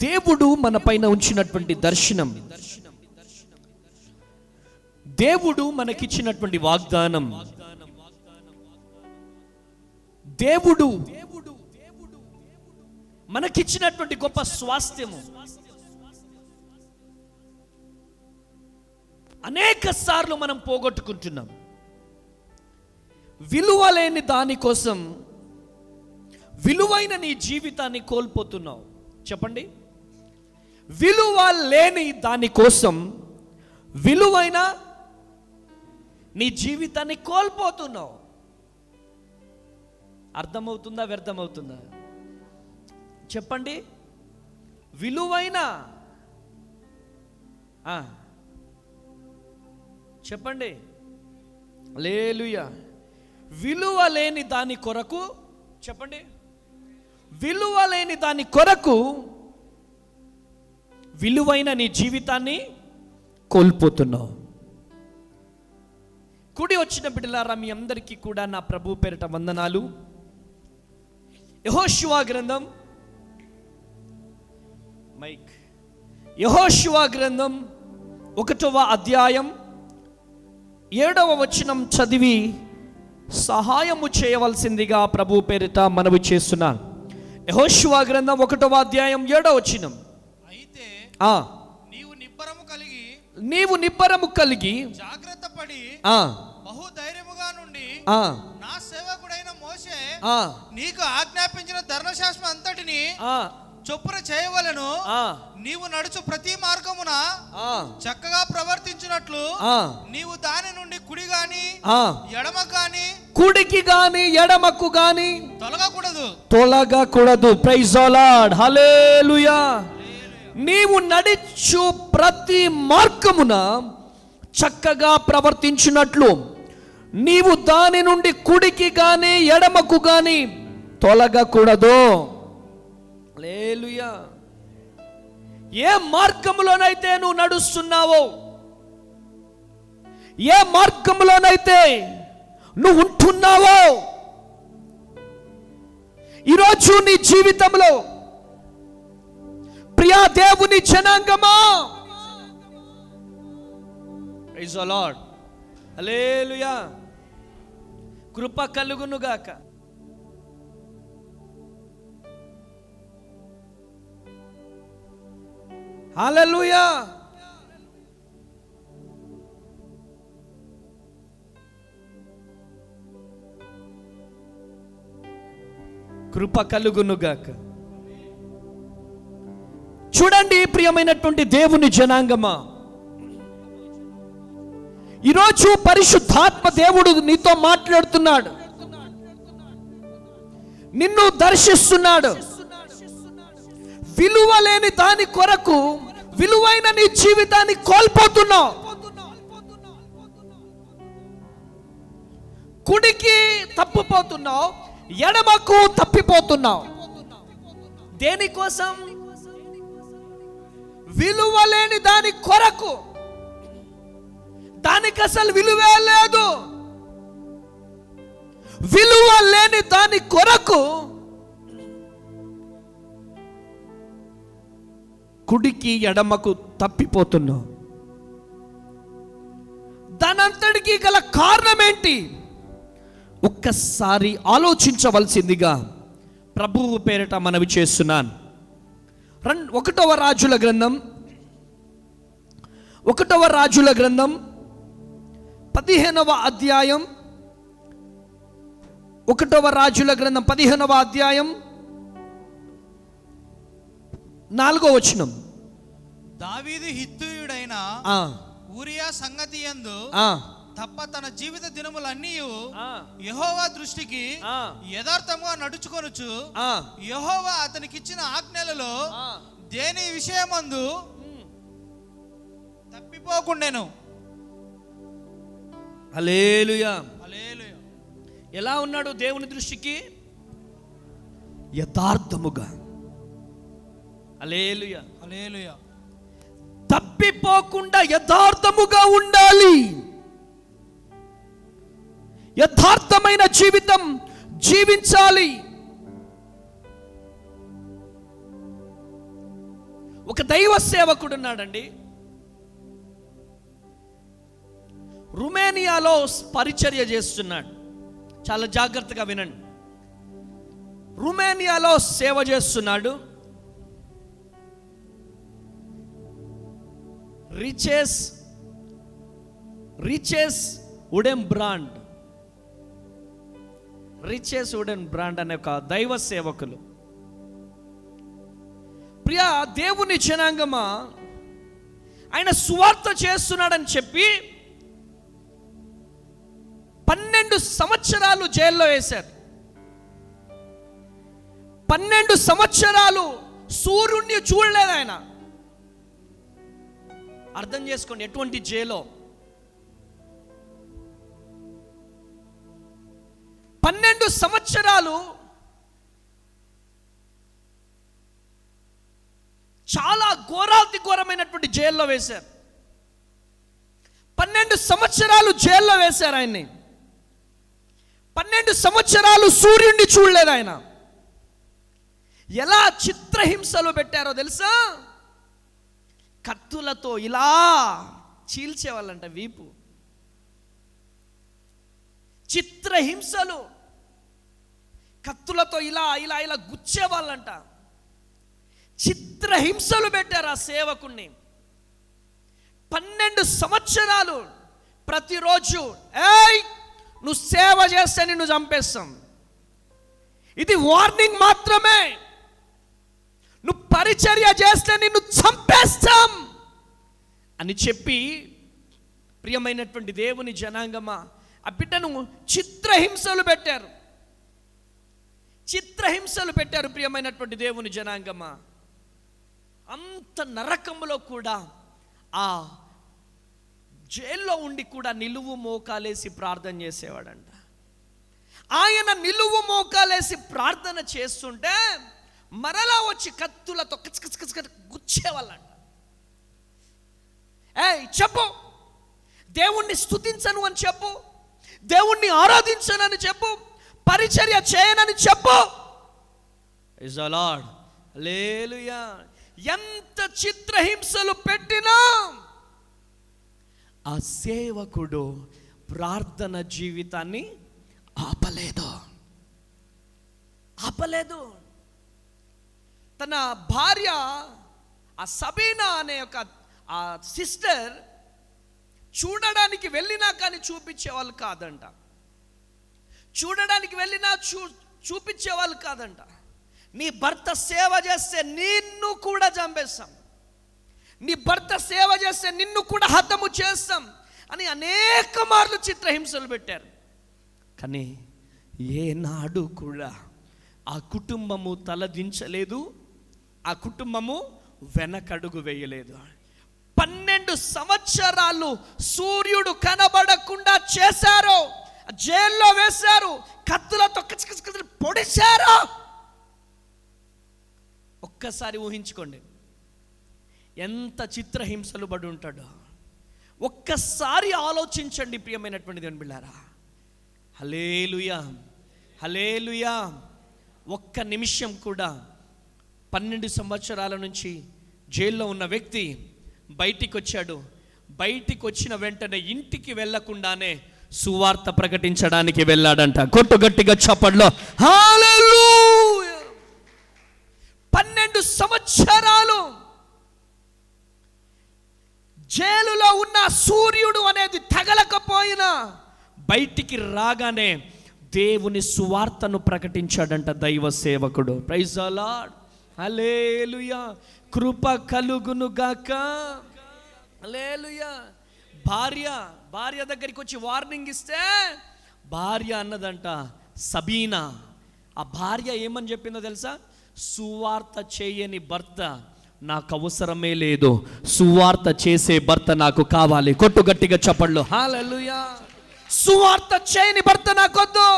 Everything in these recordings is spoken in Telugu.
దేవుడు మన పైన ఉంచినటువంటి దర్శనం, దేవుడు మనకిచ్చినటువంటి వాగ్దానం, దేవుడు మనకిచ్చినటువంటి గొప్ప స్వాస్థ్యము అనేక సార్లు మనం పోగొట్టుకుంటున్నాం. విలువ లేని దానికోసం విలువైన నీ జీవితాన్ని కోల్పోతున్నావు. చెప్పండి, విలువ లేని దానికోసం విలువైన నీ జీవితాన్ని కోల్పోతున్నావు. అర్థమవుతుందా, వ్యర్థమవుతుందా? చెప్పండి. విలువైన చెప్పండి. హల్లెలూయా. విలువ లేని దాని కొరకు, చెప్పండి, విలువ లేని దాని కొరకు విలువైన నీ జీవితాన్ని కోల్పోతున్నావు. కూడి వచ్చిన బిడ్డలారా, మీ అందరికీ కూడా నా ప్రభు పేరిట వందనాలు. యెహోషువ గ్రంథం, యెహోషువ గ్రంథం 1వ అధ్యాయం 7వ వచనం చదివి సహాయము చేయవలసిందిగా ప్రభు పేరిట మనవి చేస్తున్నాను. యెహోషువ గ్రంథం 1వ అధ్యాయం 7వ వచనం. అయితే నీవు నిబ్బరము కలిగి జాగ్రత్త పడి బహు ధైర్యముగా నుండి నా సేవకుడైన మోషే నీకు ఆజ్ఞాపించిన ధర్మశాస్త్రం అంతటిని చొప్పున చేయవలెను. నీవు నడుచు ప్రతి మార్గమున చక్కగా ప్రవర్తించినట్లు నీవు దాని నుండి కుడి గాని ఎడమ గాని, కుడికి గాని ఎడమకు గాని తొలగకూడదు. Praise the lord. హల్లెలూయా. నీవు నడుచు ప్రతి మార్గమున చక్కగా ప్రవర్తించినట్లు నీవు దాని నుండి కుడికి గాని ఎడమకు గాని తొలగకూడదు. హల్లెలూయా. ఏ మార్గములోనైతే నువ్వు నడుస్తున్నావో, ఏ మార్గములోనైతే నువ్వు ఉంటున్నావో, ఈరోజు నీ జీవితంలో ప్రియా దేవుని జనాంగమా, ప్రైజ్ ది లార్డ్, హల్లెలూయా, కృప కలుగునుగాక. హల్లెలూయా. కృప కలుగునుగాక. చూడండి ప్రియమైనటువంటి దేవుని జనాంగమా, ఈరోజు పరిశుద్ధాత్మ దేవుడు నీతో మాట్లాడుతున్నాడు, నిన్ను దర్శిస్తున్నాడు. విలువ లేని దాని కొరకు విలువైన నీ జీవితాన్ని కోల్పోతున్నావు. కుడికి తప్పిపోతున్నావు, ఎడమకు తప్పిపోతున్నావు. దేనికోసం? విలువ లేని దాని కొరకు. దానికి అసలు విలువే లేదు. విలువ లేని దాని కొరకు కుడికి ఎడమకు తప్పిపోతున్నావు. దానంతటికి గల కారణం ఏంటి? ఒక్కసారి ఆలోచించవలసిందిగా ప్రభువు పేరిట మనవి చేస్తున్నాను. 1వ రాజుల గ్రంథం 15వ అధ్యాయం 1వ రాజుల గ్రంథం 15వ అధ్యాయం 4వ వచనం. దావీదు హిత్తీయుడైన ఊరియా సంగతి యందు తప్ప తన జీవిత దినములన్నీ యెహోవా దృష్టికి యథార్థంగా నడుచుకొనుచు యెహోవా అతనికిచ్చిన ఆజ్ఞలలో దేని విషయమందు తప్పిపోకుండెను. హల్లెలూయా. హల్లెలూయా. ఎలా ఉన్నాడు దేవుని దృష్టికి? యథార్థముగా. హల్లెలూయా. హల్లెలూయా. తప్పిపోకుండా యథార్థముగా ఉండాలి. యథార్థమైన జీవితం జీవించాలి. ఒక దైవ సేవకుడు ఉన్నాడండి, రుమేనియాలో పరిచర్య చేస్తున్నాడు. చాలా జాగ్రత్తగా వినండి. రుమేనియాలో సేవ చేస్తున్నాడు. రిచెస్ వుడెన్ బ్రాండ్ అనే ఒక దైవ సేవకులు. ప్రియ దేవుని జనాంగమా, ఆయన సువార్త చేస్తున్నాడని చెప్పి 12 సంవత్సరాలు జైల్లో వేశారు. 12 సంవత్సరాలు సూర్యుడిని చూడలేదు ఆయన. అర్థం చేసుకోండి ఎటువంటి జైలో. 12 సంవత్సరాలు చాలా ఘోరమైనటువంటి జైల్లో వేశారు. 12 సంవత్సరాలు జైల్లో వేశారు ఆయన్ని. 12 సంవత్సరాలు సూర్యుడిని చూడలేదు ఆయన. ఎలా చిత్రహింసలు పెట్టారో తెలుసా? కత్తులతో ఇలా చీల్చేవాళ్ళంట వీపు. చిత్రహింసలు, కత్తులతో ఇలా ఇలా ఇలా గుచ్చేవాళ్ళంట. చిత్రహింసలు పెట్టారు ఆ సేవకుణ్ణి. 12 సంవత్సరాలు ప్రతిరోజు, ఏయ్ నువ్వు సేవ చేస్తే నిన్ను చంపేస్తాం, ఇది వార్నింగ్ మాత్రమే, నువ్వు పరిచర్య చేస్తే నిన్ను చంపేస్తాం అని చెప్పి, ప్రియమైనటువంటి దేవుని జనాంగమా, ఆ బిడ్డను చిత్రహింసలు పెట్టారు. ప్రియమైనటువంటి దేవుని జనాంగమా, అంత నరకంలో కూడా ఆ జైల్లో ఉండి కూడా నిలువు మోకాలేసి ప్రార్థన చేసేవాడంట. ఆయన నిలువు మోకాలేసి ప్రార్థన చేస్తుంటే మరలా వచ్చి కత్తులతో గుచ్చేవాళ్ళంట. ఏయ్ చెప్పు, దేవుణ్ణి స్తుతించను అని చెప్పు, దేవుణ్ణి ఆరాధించనని చెప్పు, పరిచర్య చేయనని చెప్పు. ప్రైజ్ ది లార్డ్, హల్లెలూయా. ఎంత చిత్రహింసలు పెట్టినా ఆ సేవకుడు ప్రార్థన జీవితాన్ని ఆపలేదు. తన భార్య ఆ సబీనా అనే ఒక ఆ సిస్టర్ చూడడానికి వెళ్ళినా కానీ చూపించేవాళ్ళు కాదంట. చూపించేవాళ్ళు కాదంట. నీ భర్త సేవ చేస్తే నిన్ను కూడా చంపేస్తాం, నీ భర్త సేవ చేస్తే నిన్ను కూడా హతము చేస్తాం అని అనేక మార్లు చిత్రహింసలు పెట్టారు. కానీ ఏనాడు కూడా ఆ కుటుంబము తలదించలేదు, ఆ కుటుంబము వెనకడుగు వేయలేదు. 12 సంవత్సరాలు సూర్యుడు కనబడకుండా చేశారు, జైల్లో వేశారు, కత్తులతో పొడిచారు. ఒక్కసారి ఊహించుకోండి ఎంత చిత్రహింసలు పడి ఉంటాడో. ఒక్కసారి ఆలోచించండి ప్రియమైనటువంటి దేవుని బిడ్డలారా. హల్లెలూయా, హల్లెలూయా. ఒక్క నిమిషం కూడా 12 సంవత్సరాల నుంచి జైల్లో ఉన్న వ్యక్తి బయటికి వచ్చాడు. బయటికి వచ్చిన వెంటనే ఇంటికి వెళ్ళకుండానే సువార్త ప్రకటించడానికి వెళ్ళాడంట. కొట్టు గట్టిగా చప్పట్లో హల్లెలూయా. 12 సంవత్సరాలు జైలులో ఉన్న సూర్యుడు అనేది తగలకపోయినా బయటికి రాగానే దేవుని సువార్తను ప్రకటించాడంట దైవ సేవకుడు. Praise the lord, hallelujah. కృప కలుగును గాక, హల్లెలూయా. భార్య దగ్గరికి వచ్చి వార్నింగ్ ఇస్తే భార్య అన్నదంట సబీనా. ఆ భార్య ఏమని చెప్పిందో తెలుసా? సువార్త చేయని భర్త నాకు అవసరమే లేదు, సువార్త చేసే భర్త నాకు కావాలి. కొట్టు గట్టిగా చప్పట్లు హల్లెలూయా. సువార్త చేయని భర్త నాకొద్దు,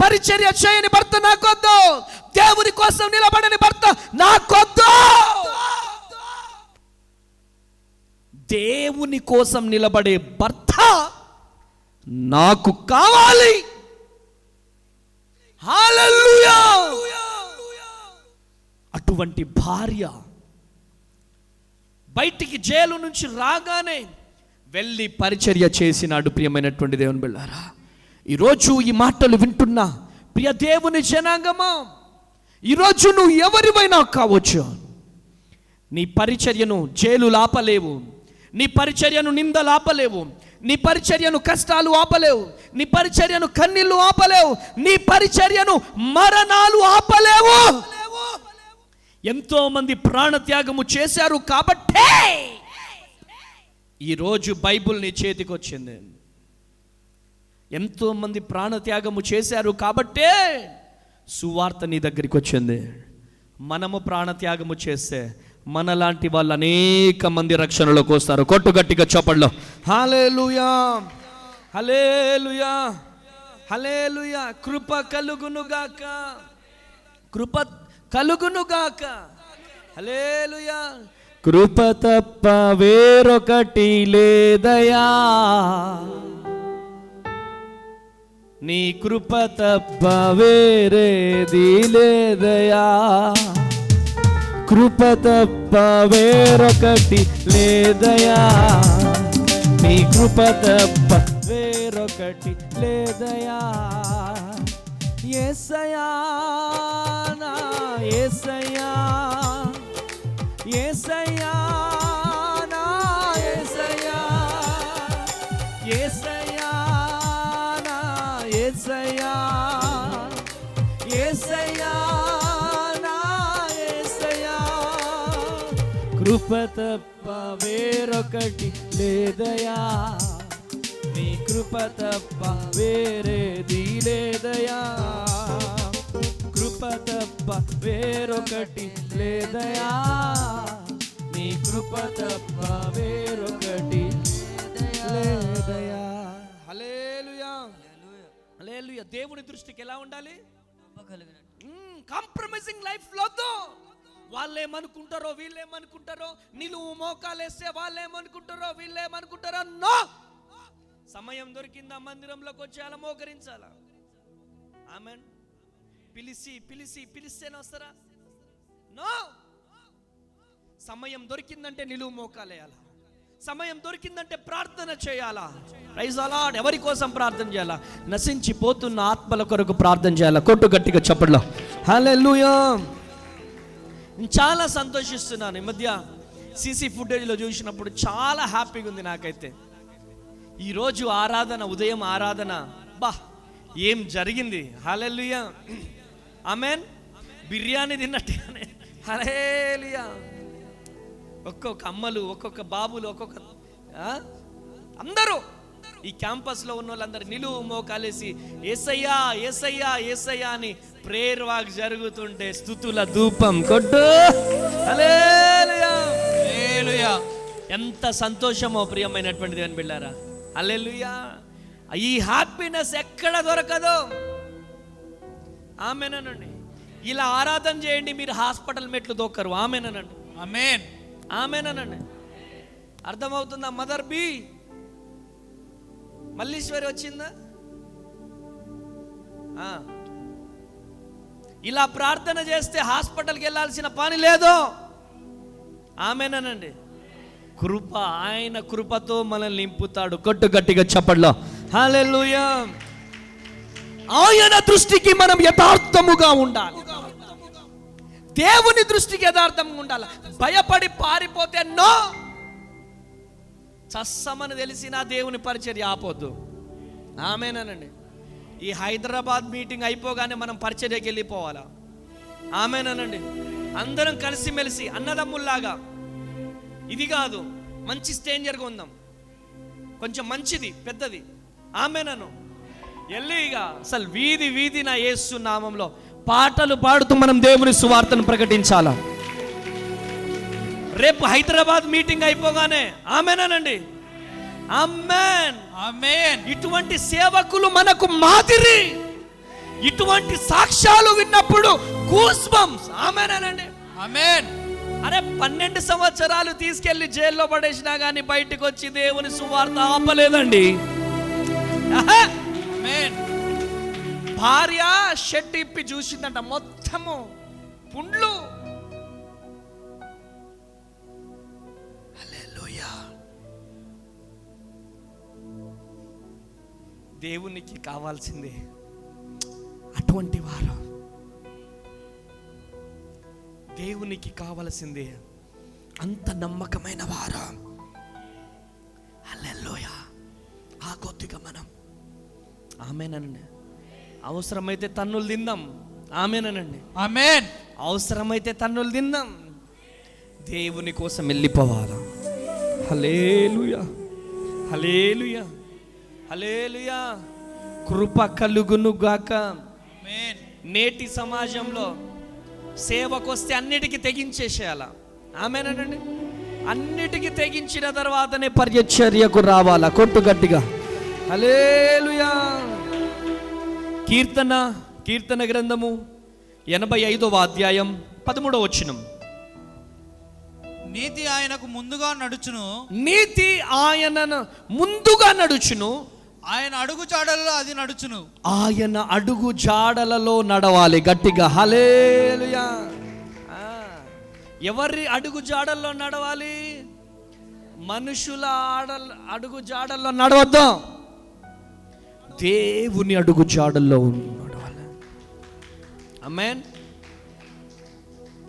పరిచర్య చేయని భర్త నాకొద్దు, దేవుని కోసం నిలబడని భర్త నాకొద్దు. దేవుని కోసం నిలబడే భర్త నాకు కావాలి. హల్లెలూయా. అటువంటి భార్య బయటికి జైలు నుంచి రాగానే వెళ్ళి పరిచర్య చేసినాడు. ప్రియమైనటువంటి దేవుని బిడ్డలారా, ఈరోజు ఈ మాటలు వింటున్న ప్రియ దేవుని జనాంగమా, ఈరోజు నువ్వు ఎవరివైనా కావచ్చు. నీ పరిచర్యను జైలు ఆపలేవు, నీ పరిచర్యను నిందలు ఆపలేవు, నీ పరిచర్యను కష్టాలు ఆపలేవు, నీ పరిచర్యను కన్నీళ్లు ఆపలేవు, నీ పరిచర్యను మరణాలు ఆపలేవు. ఎంతో మంది ప్రాణత్యాగము చేశారు కాబట్టే ఈరోజు బైబుల్ నీ చేతికి వచ్చింది. ఎంతో మంది ప్రాణత్యాగము చేశారు కాబట్టే సువార్త నీ దగ్గరికి వచ్చింది. మనము ప్రాణత్యాగము చేస్తే మనలాంటి వాళ్ళు అనేక మంది రక్షణలోకి వస్తారు. కొట్టు గట్టిగా చప్పట్లో హల్లెలూయా, హల్లెలూయా, హల్లెలూయా. కృప కలుగునుగాక, కృప కలుగునుగాక. హల్లెలూయా. కృప తప్ప వేరొకటి లేదయా, నీ కృప తప్ప వేరేది లేదయా, కృప తప్ప వేరొకటి లేదయా, నీ కృప తప్ప వేరొకటి లేదయా. యేసయ్యా, నా యేసయ్యా, యేసయ్యా, నా యేసయ్యా, యేసయ్యా, నా యేసయ్యా, యేసయ్యా, నా యేసయ్యా. కృప తప్ప వేరొకటి లేదయా, నీ కృప తప్ప వేరేది లేదయా, కృప తప్ప వేరొకటి లేదయా, నీ కృప తప్ప వేరొకటి లేదయా. హల్లెలూయా, హల్లెలూయా. దేవుని దృష్టికి ఎలా ఉండాలి? కాంప్రమైజింగ్ లైఫ్ వద్దు. వాళ్ళేమనుకుంటారో వీళ్ళేమనుకుంటారో, నిలువు మోకాలేస్తే వాళ్ళేమనుకుంటారో వీళ్ళేమనుకుంటారో. నో, సమయం దొరికిందా మందిరంలోకి వచ్చి అలా మోకరించాలా? ఆమెన్. పిలిస్తేనే వస్తారా? నో. సమయం దొరికిందంటే నిలువు మోకాలేయాలా, సమయం దొరికిందంటే ప్రార్థన చేయాలా. Praise the Lord. ఎవరి కోసం ప్రార్థన చేయాలా? నశించిపోతున్న ఆత్మల కొరకు ప్రార్థన చేయాలా. కొట్టు గట్టిగా చప్పట్లో హల్లెలూయా. చాలా సంతోషిస్తున్నాను. ఈ మధ్య సీసీ ఫుటేజ్లో చూసినప్పుడు చాలా హ్యాపీగా ఉంది నాకైతే. ఈరోజు ఆరాధన, ఉదయం ఆరాధన, బా ఏం జరిగింది. హల్లెలూయా, ఆమేన్. బిర్యానీ తిన్నట్టుగానే. హల్లెలూయా. ఒక్కొక్క అమ్మలు, ఒక్కొక్క బాబులు, ఒక్కొక్క అందరూ ఈ క్యాంపస్లో ఉన్న వాళ్ళందరూ నిలువు మోకాలేసి యేసయ్యా యేసయ్యా యేసయ్యా అని ప్రేయర్ వాక్ జరుగుతుంటే స్తుతుల ధూపం కొట్టు. హల్లెలూయా, హల్లెలూయా. ఎంత సంతోషమో ప్రియమైనటువంటి దేవుని బిడ్డలారా. హల్లెలూయా. ఈ హ్యాపీనెస్ ఎక్కడ దొరకదు. ఆమేనండి. ఇలా ఆరాధన చేయండి, మీరు హాస్పిటల్ మెట్లు దొక్కరు. ఆమేనండి, ఆమేన్, ఆమేనండి. అర్థమవుతుందా? మదర్ బి మల్లీశ్వరి వచ్చిందా? ఇలా ప్రార్థన చేస్తే హాస్పిటల్కి వెళ్ళాల్సిన పని లేదు. ఆమేనండి. కృప, ఆయన కృపతో మనల్ని నింపుతాడు. కొట్టు గట్టిగా చప్పట్లో హల్లెలూయా. ఆయన దృష్టికి మనం యథార్థముగా ఉండాలి. దేవుని దృష్టికి యథార్థంగా ఉండాలి. భయపడి పారిపోతే నో. చස්සమని తెలిసిన దేవుని పరిచర్య ఆపొద్దు. ఆమేనండి. ఈ హైదరాబాద్ మీటింగ్ అయిపోగానే మనం పరిచర్యకి వెళ్ళిపోవాలా? ఆమేనండి. అందరం కలిసిమెలిసి అన్నదమ్ముల్లాగా. ఇది కాదు, మంచి స్ట్రేంజర్గా ఉందాం, కొంచెం మంచిది పెద్దది. ఆమేనను. వెళ్ళి ఇక అసలు వీధి వీధి నా యేసు నామంలో పాటలు పాడుతూ మనం దేవుని సువార్తను ప్రకటించాలా. రేపు హైదరాబాద్ మీటింగ్ అయిపోగానే ఆమేనండి, ఆమేన్, ఆమేన్. ఇటువంటి సేవకులు మనకు మాదిరి. ఇటువంటి సాక్ష్యాలు విన్నప్పుడు గూస్ బంప్స్. ఆమేనండి, ఆమేన్. అరే 12 సంవత్సరాలు తీసుకెళ్లి జైల్లో పడేసినా కానీ బయటకు వచ్చి దేవుని సువార్త ఆపలేదండి. ఆమేన్. భార్య షర్ట్ ఇప్పి చూసిందంట, మొత్తము పుండ్లు. దేవునికి కావాల్సిందే అటువంటి వారు. దేవునికి కావాల్సిందే అంత నమ్మకమైన వారు. హల్లెలూయా. ఆ కొద్దిగా మనం ఆమేనండి. అవసరమైతే తన్నులు తిందాం. ఆమేనండి. ఆమేన్. అవసరమైతే తన్నులు తిందాం. దేవుని కోసం వెళ్ళిపోవాలా. హల్లెలూయా, హల్లెలూయా, హల్లెలూయా. కృప కలుగును గాక. ఆమేన్. నేటి సమాజంలో సేవకు వస్తే అన్నిటికీ తెగించేసేయాల. ఆమేనండి. అన్నిటికీ తెగించిన తర్వాతనే పరిచర్యకు రావాలా. కొట్టు గట్టిగా హల్లెలూయా. కీర్తన గ్రంథము 85వ అధ్యాయం 13వ వచనం. నీతి ఆయనకు ముందుగా నడుచును. నీతి ఆయనను ముందుగా నడుచును. ఆయన అడుగు జాడలలో అది నడుచును. ఆయన అడుగు జాడలలో నడవాలి. గట్టిగా హల్లెలూయా. ఎవరి అడుగు జాడల్లో నడవాలి? మనుషుల అడుగు జాడల్లో నడవద్దాం. దేవుని అడుగు జాడల్లో నడవాలి. ఆమేన్.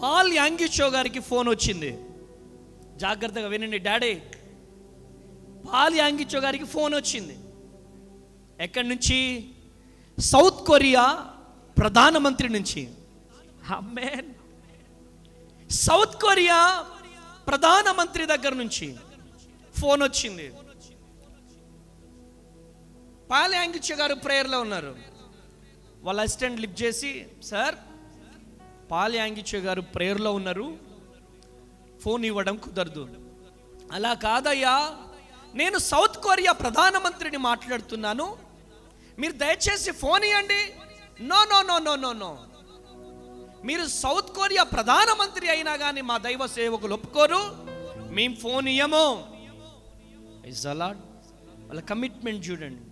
పాల్ యాంగిచో గారికి ఫోన్ వచ్చింది. జాగ్రత్తగా వినండి డాడీ. పాల్ యాంగిచో గారికి ఫోన్ వచ్చింది. ఎక్కడి నుంచి? సౌత్ కొరియా ప్రధానమంత్రి నుంచి. ఆమేన్. సౌత్ కొరియా ప్రధానమంత్రి దగ్గర నుంచి ఫోన్ వచ్చింది. పాల్ యాంగిచో గారు ప్రేయర్లో ఉన్నారు. వాళ్ళ అసిస్టెంట్ లిఫ్ట్ చేసి, సార్ పాల్ యాంగిచో గారు ప్రేయర్లో ఉన్నారు, ఫోన్ ఇవ్వడం కుదరదు. అలా కాదయ్యా, నేను సౌత్ కొరియా ప్రధానమంత్రిని మాట్లాడుతున్నాను, మీరు దయచేసి ఫోన్ ఇవ్వండి. No no no no no no, మీరు సౌత్ కొరియా ప్రధానమంత్రి అయినా కానీ మా దైవ సేవకులు ఒప్పుకోరు, మేము ఫోన్ ఇయ్యము. వాళ్ళ కమిట్మెంట్ చూడండి.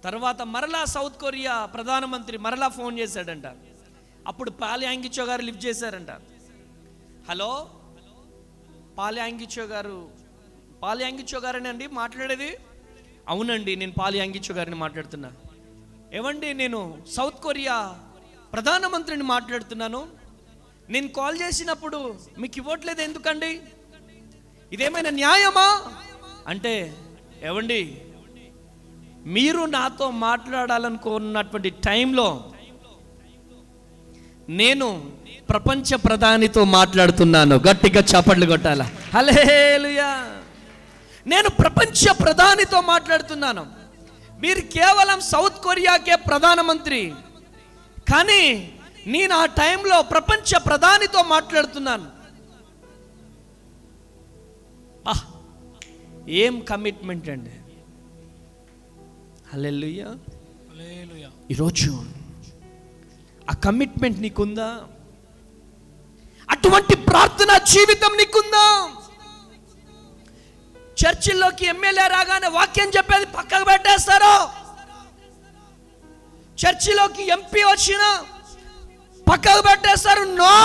తర్వాత మరలా సౌత్ కొరియా ప్రధానమంత్రి మరలా ఫోన్ చేశాడంట. అప్పుడు పాల్ యాంగిచో గారు లిఫ్ట్ చేశారంట. హలో, పాల్ యాంగిచో గారేనండి మాట్లాడేది? అవునండి, నేను పాల్ యాంగిచో గారిని మాట్లాడుతున్నా. ఏమండి, నేను సౌత్ కొరియా ప్రధానమంత్రిని మాట్లాడుతున్నాను. నేను కాల్ చేసినప్పుడు మీకు ఇవ్వట్లేదు ఎందుకండి? ఇదేమైనా న్యాయమా అంటే, ఏమండి మీరు నాతో మాట్లాడాలనుకున్నటువంటి టైంలో నేను ప్రపంచ ప్రధానితో మాట్లాడుతున్నాను. గట్టిగా చప్పట్లు కొట్టాల. హల్లెలూయా. నేను ప్రపంచ ప్రధానితో మాట్లాడుతున్నాను. మీరు కేవలం సౌత్ కొరియాకే ప్రధానమంత్రి, కానీ నేను ఆ టైంలో ప్రపంచ ప్రధానితో మాట్లాడుతున్నాను. ఏం కమిట్మెంట్ అండి. హల్లెలూయా. హల్లెలూయా. ఈరోజు ఆ కమిట్మెంట్ నీకుందా? అటువంటి ప్రార్థన జీవితం నీకుందా? చర్చిల్లోకి ఎమ్మెల్యే రాగానే వాక్యం చెప్పేది పక్కకు పెట్టేస్తారు. చర్చిలోకి ఎంపీ వచ్చినా పక్కకు పెట్టేస్తారు. నో,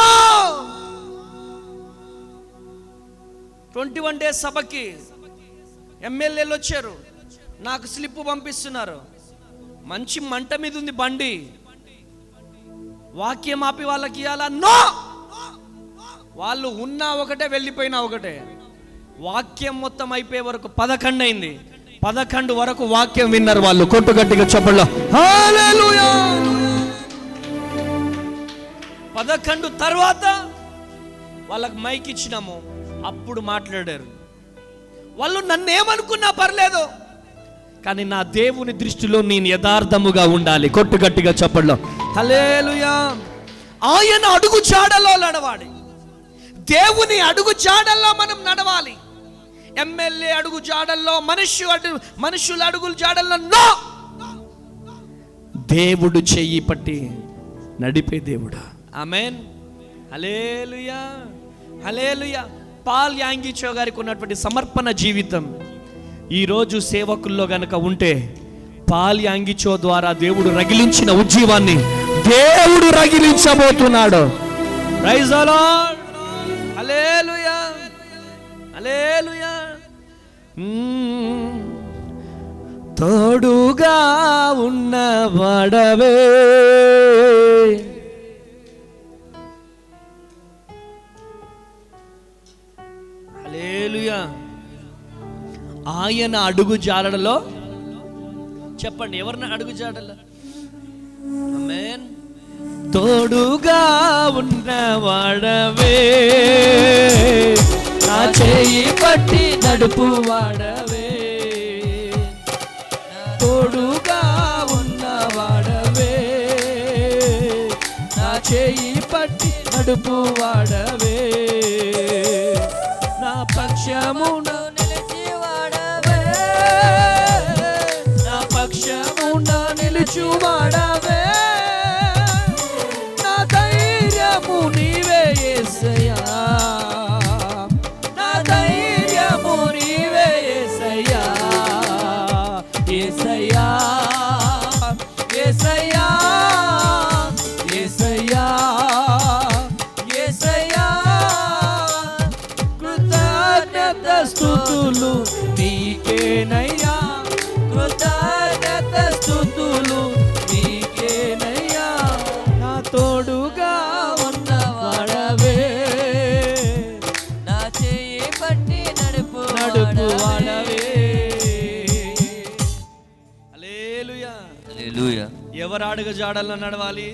21 days సభకి ఎమ్మెల్యేలు వచ్చారు, నాకు స్లిప్ పంపిస్తున్నారు. మంచి మంట మీద ఉంది బండి, వాక్యం ఆపి వాళ్ళకి ఇవ్వాలా? నో, వాళ్ళు ఉన్నా ఒకటే, వెళ్ళిపోయినా ఒకటే. వాక్యం మొత్తం అయిపోయే వరకు 11 అయింది. 11 వరకు వాక్యం విన్నారు వాళ్ళు. కొట్టు గట్టిగా చెప్పండి హల్లెలూయా. 11 తర్వాత వాళ్ళకి మైక్ ఇచ్చినాము, అప్పుడు మాట్లాడారు. వాళ్ళు నన్ను ఏమనుకున్నా పర్లేదు, కానీ నా దేవుని దృష్టిలో నేను యథార్థముగా ఉండాలి. కొట్టు గట్టిగా చెప్పండి హల్లెలూయా. ఆయన అడుగు జాడలో నడవాలి. దేవుని అడుగు జాడల్లో మనం నడవాలి. ఎమ్మెల్యే అడుగు జాడల్లో, మనుషుల అడుగుల జాడల్లో నో. దేవుడు చెయ్యి పట్టి నడిపే దేవుడా. ఆమేన్. హల్లెలూయా, హల్లెలూయా. పాల్ యాంగిచో గారికి ఉన్నటువంటి సమర్పణ జీవితం ఈరోజు సేవకుల్లో గనక ఉంటే, పాల్ యాంగిచో ద్వారా దేవుడు రగిలించిన ఉజ్జీవాన్ని దేవుడు రగిలించబోతున్నాడు. Praise the lord. హల్లెలూయా, హల్లెలూయా. తోడుగా ఉన్నవాడవే. హల్లెలూయా. ఆయన అడుగు జాడలో, చెప్పండి ఎవరిని అడుగు జాడలో? ఆమేన్. తోడుగా ఉన్నవాడవే, నా చేయి పట్టి నడుపు వాడవే. తోడుగా ఉన్నవాడవే, నా చేయి పట్టి నడుపు వాడవే. నా పక్షమున నిలిచి వాడవే, నా పక్షమున నిలిచి వాడవే. నా ధైర్యము నీవే యేసయ్యా, నా ధైర్యము నీవే యేసయ్యా. యేసయ్యా, యేసయ్యా, యేసయ్యా, యేసయ్యా. కృతజ్ఞత స్తుతులు నీకేనయ్యా, కృతజ్ఞత స్తుతులు నీకేనయ్యా. నా తోడుగా ఉన్నవాడవే, నా చేయి పట్టి నడుపు వాడవే. హల్లెలూయా. హల్లెలూయా. ఎవరు అడుగు జాడల్లో నడవాలి?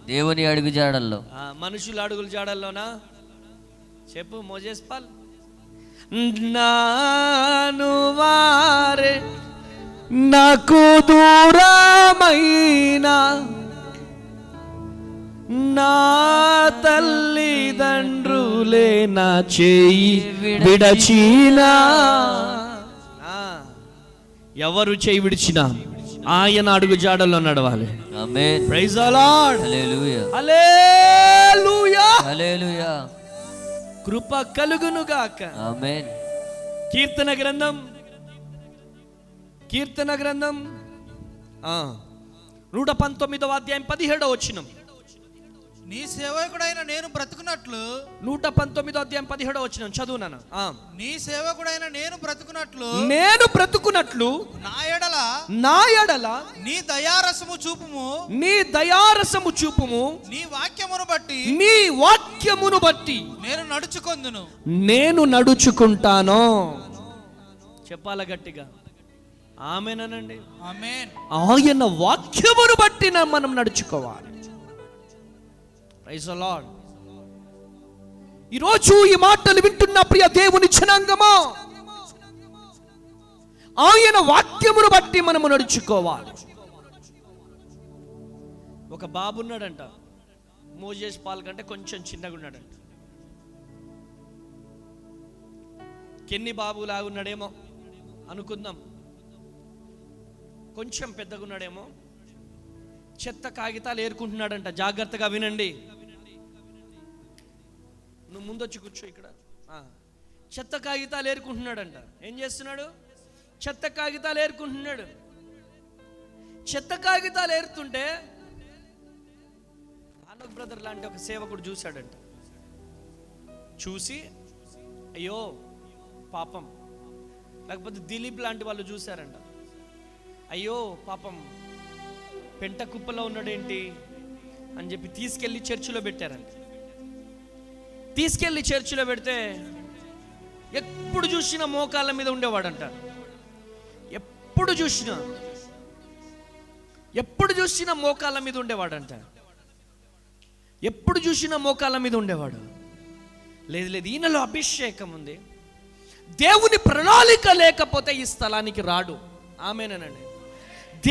దేవుని అడుగు జాడల్లో. మనుషుల అడుగుల జాడల్లోనా? చెప్పు మోజేస్ పాల్. నాను వారే నాకు దూరమైనా, నా తల్లిదండ్రులే నా చేయి విడచినా. ఎవరు చేయి విడిచినా ఆయన అడుగు జాడల్లో నడవాలి. ఆమేన్. Praise the lord. హల్లెలూయా. హల్లెలూయా. హల్లెలూయా. కృప కలుగును గాక. ఆమేన్. కీర్తన గ్రంథం 119వ అధ్యాయం 17వ వచనం. నీ సేవకుడైన నేను బ్రతుకున్నట్లు, 119వ అధ్యాయం 17వ వచనం చదువునాను. నీ సేవకుడైన నేను బ్రతుకున్నట్లు నా ఎడల నీ దయారసము చూపుము, నీ వాక్యమును బట్టి నేను నడుచుకుంటాను. చెప్పాల గట్టిగా ఆమేనండి. ఆమేన్. ఆయన వాక్యమును బట్టి మనం నడుచుకోవాలి. Praise the Lord. ఈరోజు ఈ మాటలు వింటున్న ప్రియ దేవుని జనాంగమా, ఆయన వాక్యమును బట్టి మనము నడుచుకోవాలి. ఒక బాబు ఉన్నాడంట, మోజేస్ పాల్ కంటే కొంచెం చిన్నగా ఉన్నాడంట. కెన్ని బాబు లాగున్నాడేమో అనుకుందాం, కొంచెం పెద్దగా ఉన్నాడేమో. చెత్త కాగితాలు ఏరుకుంటున్నాడంట. జాగ్రత్తగా వినండి, నువ్వు ముందొచ్చి కూర్చో ఇక్కడ. చెత్త కాగితాలు ఏరుకుంటున్నాడంట. ఏం చేస్తున్నాడు? చెత్త కాగితాలు ఏరుకుంటున్నాడు. చెత్త కాగితాలు ఏరుతుంటే ఆనోక్ బ్రదర్ లాంటి ఒక సేవకుడు చూశాడంట. చూసి అయ్యో పాపం, లేకపోతే దిలీప్ లాంటి వాళ్ళు చూశారంట. అయ్యో పాపం పెంట కుప్పలో ఉన్నాడేంటి అని చెప్పి తీసుకెళ్ళి చర్చిలో పెట్టారంట. తీసుకెళ్ళి చర్చిలో పెడితే ఎప్పుడు చూసినా మోకాళ్ళ మీద ఉండేవాడంట. ఎప్పుడు చూసినా మోకాళ్ళ మీద ఉండేవాడంట. ఎప్పుడు చూసినా మోకాళ్ళ మీద ఉండేవాడు. లేదు ఈయనలో అభిషేకం ఉంది. దేవుని ప్రణాళిక లేకపోతే ఈ స్థలానికి రాడు. ఆమేనండి.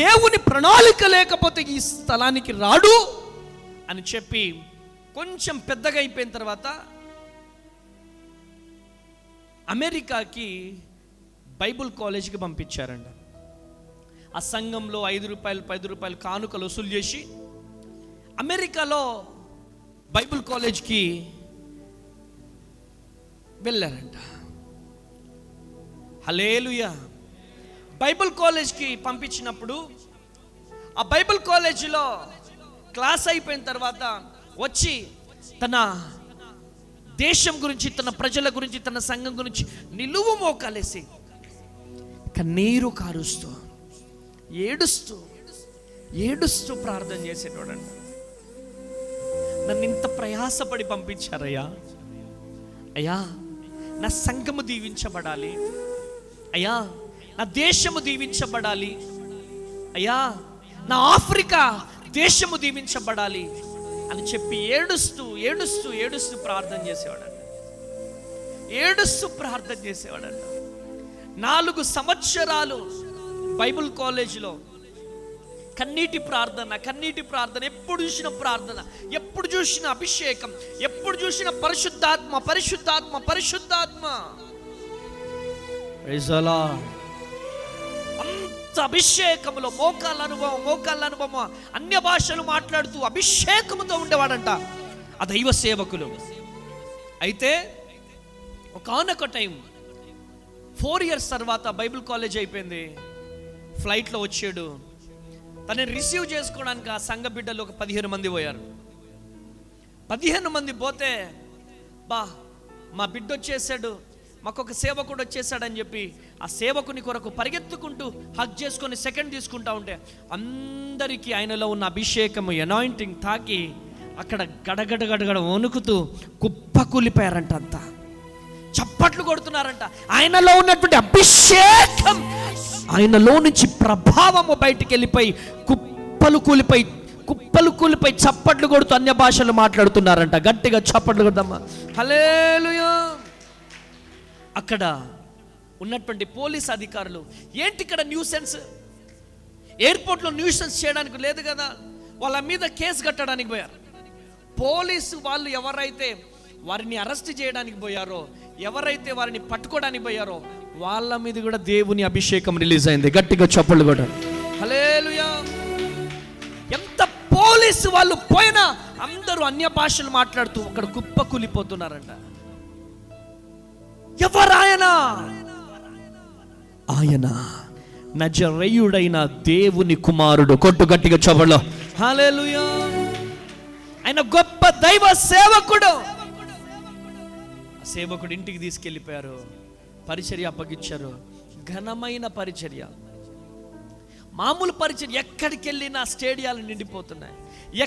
దేవుని ప్రణాళిక లేకపోతే ఈ స్థలానికి రాడు అని చెప్పి కొంచెం పెద్దగా అయిపోయిన తర్వాత అమెరికాకి బైబుల్ కాలేజీకి పంపించారంట. ఆ సంఘంలో 5 రూపాయలు 10 రూపాయలు కానుకలు వసూలు చేసి అమెరికాలో బైబుల్ కాలేజ్కి వెళ్ళారంట. హల్లెలూయా. బైబుల్ కాలేజ్కి పంపించినప్పుడు ఆ బైబుల్ కాలేజీలో క్లాస్ అయిపోయిన తర్వాత వచ్చి తన దేశం గురించి, తన ప్రజల గురించి, తన సంఘం గురించి నిలువు మోకాలేసి కన్నీరు కారుస్తూ ఏడుస్తూ ఏడుస్తూ ప్రార్థన చేసేటోడండి. నన్ను ఇంత ప్రయాసపడి పంపించారయ్యా, అయ్యా నా సంఘము దీవించబడాలి, అయ్యా నా దేశము దీవించబడాలి, అయ్యా నా ఆఫ్రికా దేశము దీవించబడాలి అని చెప్పి ఏడుస్తూ ఏడుస్తూ ఏడుస్తూ ప్రార్థన చేసేవాడంట. ఏడుస్తూ ప్రార్థన చేసేవాడంట. 4 సంవత్సరాలు బైబిల్ కాలేజీలో కన్నీటి ప్రార్థన, కన్నీటి ప్రార్థన, ఎప్పుడు చూసిన ప్రార్థన, ఎప్పుడు చూసిన అభిషేకం, ఎప్పుడు చూసిన పరిశుద్ధాత్మ పరిశుద్ధాత్మ పరిశుద్ధాత్మ. అంత అభిషేకములో మోకాళ్ళ అనుభవం, అన్య భాషలు మాట్లాడుతూ అభిషేకముతో ఉండేవాడంట ఆ దైవ సేవకులు. అయితే ఒకానొక టైం 4 years తర్వాత బైబిల్ కాలేజ్ అయిపోయింది. ఫ్లైట్లో వచ్చాడు. తనని రిసీవ్ చేసుకోవడానికి ఆ సంఘ బిడ్డలు ఒక 15 మంది పోయారు. 15 మంది పోతే, మా బిడ్డ వచ్చేసాడు, మాకు ఒక సేవకుడు వచ్చేసాడని చెప్పి ఆ సేవకుని కొరకు పరిగెత్తుకుంటూ హగ్ చేసుకొని సెకండ్ తీసుకుంటా ఉంటే అందరికీ ఆయనలో ఉన్న అభిషేకము అనాయింటింగ్ తాకి అక్కడ గడగడ వణుకుతూ కుప్పకూలిపోయారంట. అంతా చప్పట్లు కొడుతున్నారంట. ఆయనలో ఉన్నటువంటి అభిషేకం, ఆయనలో నుంచి ప్రభావము బయటికి వెళ్ళిపోయి కుప్పలు కూలిపోయి చప్పట్లు కొడుతూ అన్య భాషలు మాట్లాడుతున్నారంట. గట్టిగా చప్పట్లు కొడదామా, హల్లెలూయా. అక్కడ ఉన్నటువంటి పోలీస్ అధికారులు, ఏంటి ఇక్కడ న్యూసెన్స్, ఎయిర్పోర్ట్లో న్యూసెన్స్ చేయడానికి లేదు కదా, వాళ్ళ మీద కేసు కట్టడానికి పోయారు. పోలీసు వాళ్ళు ఎవరైతే వారిని అరెస్ట్ చేయడానికి పోయారో, ఎవరైతే వారిని పట్టుకోవడానికి పోయారో వాళ్ళ మీద కూడా దేవుని అభిషేకం రిలీజ్ అయింది. గట్టిగా చప్పట్లు కూడా, హల్లెలూయా. ఎంత పోలీసు వాళ్ళు పోయినా అందరూ అన్య భాషలు మాట్లాడుతూ అక్కడ కుప్పకూలిపోతున్నారంట. ఎవరాయన? ఆయన నజరేయుడైన దేవుని కుమారుడు. కొట్టు గట్టిగా చప్పట్లు, హల్లెలూయా. ఆయన గొప్ప దైవ సేవకుడు. సేవకుడు ఇంటికి తీసుకెళ్ళిపోయారు, పరిచర్య అప్పగించారు. ఘనమైన పరిచర్య, మామూలు పరిచర్య. ఎక్కడికి వెళ్ళినా స్టేడియాలు నిండిపోతున్నాయి,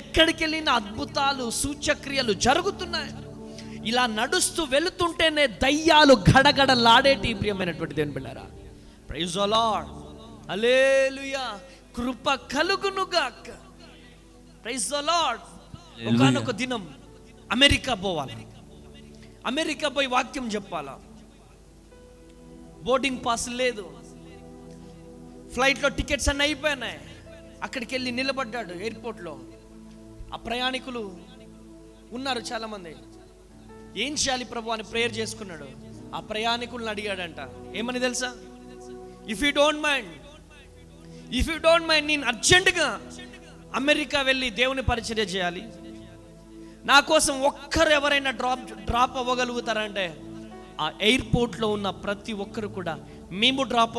ఎక్కడికి వెళ్ళినా అద్భుతాలు సూచక్రియలు జరుగుతున్నాయి. ఇలా నడుస్తూ వెళుతుంటేనే దయ్యాలు గడగడలాడేటి. ప్రియమైనటువంటి దేవుని బిడ్డలారా, ప్రైజ్ ది లార్డ్, హల్లెలూయా. కృప కలుగునుగాక. Praise the Lord. ఒకానొక దినం అమెరికా పోవాలి. అమెరికా పోయి వాక్యం చెప్పాలా. బోర్డింగ్ పాస్ లేదు, ఫ్లైట్లో టికెట్స్ అన్నీ అయిపోయినాయి. అక్కడికి వెళ్ళి నిలబడ్డాడు ఎయిర్పోర్ట్లో. ఆ ప్రయాణికులు ఉన్నారు చాలామంది. ఏం చేయాలి ప్రభు అని ప్రేయర్ చేసుకున్నాడు. ఆ ప్రయాణికులను అడిగాడంట, ఏమని తెలుసా? ఇఫ్ యూ డోంట్ మైండ్ నేను అర్జెంటుగా అమెరికా వెళ్ళి దేవుని పరిచర్య చేయాలి. నా కోసం ఒక్కరు ఎవరైనా డ్రాప్ అవ్వగలుగుతారంటే ఆ ఎయిర్పోర్ట్లో ఉన్న ప్రతి ఒక్కరు కూడా మేము డ్రాప్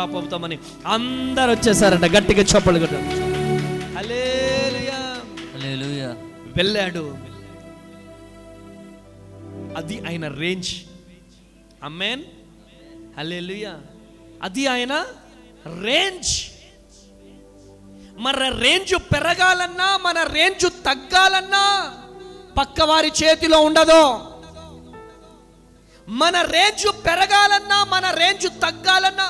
అవుతాం అని అందరు వచ్చేసారంట. గట్టిగా చప్పట్లు కొట్టారు, హల్లెలూయా, హల్లెలూయా. వెళ్ళాడు. అది ఆయన రేంజ్. ఆమేన్, హల్లెలూయా. అది ఆయన రేంజ్. మన రేంజ్ పెరగాలన్నా, మన రేంజ్ తగ్గాలన్నా పక్కవారి చేతిలో ఉండదు. మన రేంజ్ పెరగాలన్నా, మన రేంజ్ తగ్గాలన్నా